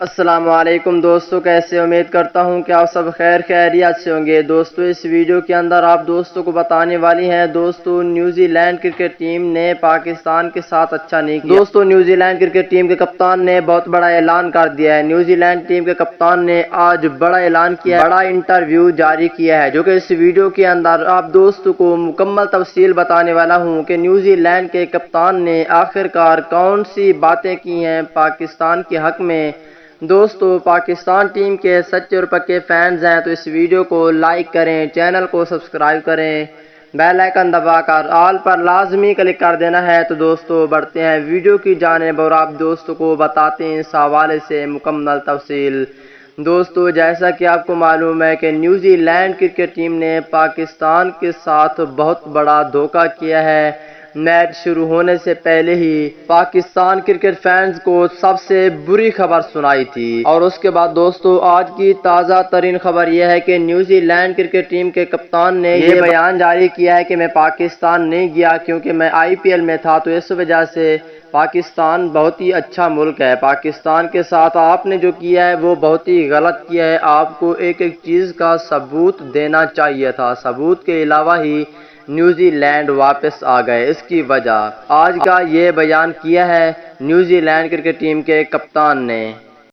السلام علیکم دوستو، کیسے؟ امید کرتا ہوں کہ آپ سب خیریت سے ہوں گے۔ دوستو اس ویڈیو کے اندر آپ دوستوں کو بتانے والی ہیں دوستو نیوزی لینڈ کرکٹ ٹیم نے پاکستان کے ساتھ اچھا نہیں کیا۔ دوستو نیوزی لینڈ کرکٹ ٹیم کے کپتان نے بہت بڑا اعلان کر دیا ہے۔ نیوزی لینڈ ٹیم کے کپتان نے آج بڑا اعلان کیا ہے، بڑا انٹرویو جاری کیا ہے، جو کہ اس ویڈیو کے اندر آپ دوستوں کو مکمل تفصیل بتانے والا ہوں کہ نیوزی لینڈ کے کپتان نے آخرکار کون سی باتیں کی ہیں پاکستان کے حق میں۔ دوستو پاکستان ٹیم کے سچے اور پکے فینز ہیں تو اس ویڈیو کو لائک کریں، چینل کو سبسکرائب کریں، بیل آئیکن دبا کر آل پر لازمی کلک کر دینا ہے۔ تو دوستو بڑھتے ہیں ویڈیو کی جانب اور آپ دوستوں کو بتاتے ہیں اس حوالے سے مکمل تفصیل۔ دوستو جیسا کہ آپ کو معلوم ہے کہ نیوزی لینڈ کرکٹ ٹیم نے پاکستان کے ساتھ بہت بڑا دھوکہ کیا ہے۔ میچ شروع ہونے سے پہلے ہی پاکستان کرکٹ فینز کو سب سے بری خبر سنائی تھی، اور اس کے بعد دوستو آج کی تازہ ترین خبر یہ ہے کہ نیوزی لینڈ کرکٹ ٹیم کے کپتان نے یہ بیان جاری کیا ہے کہ میں پاکستان نہیں گیا کیونکہ میں IPL میں تھا، تو اس وجہ سے پاکستان بہت ہی اچھا ملک ہے۔ پاکستان کے ساتھ آپ نے جو کیا ہے وہ بہت ہی غلط کیا ہے، آپ کو ایک ایک چیز کا ثبوت دینا چاہیے تھا۔ ثبوت کے علاوہ ہی نیوزی لینڈ واپس آ گئے، اس کی وجہ آج کا یہ بیان کیا ہے نیوزی لینڈ کرکٹ ٹیم کے کپتان نے۔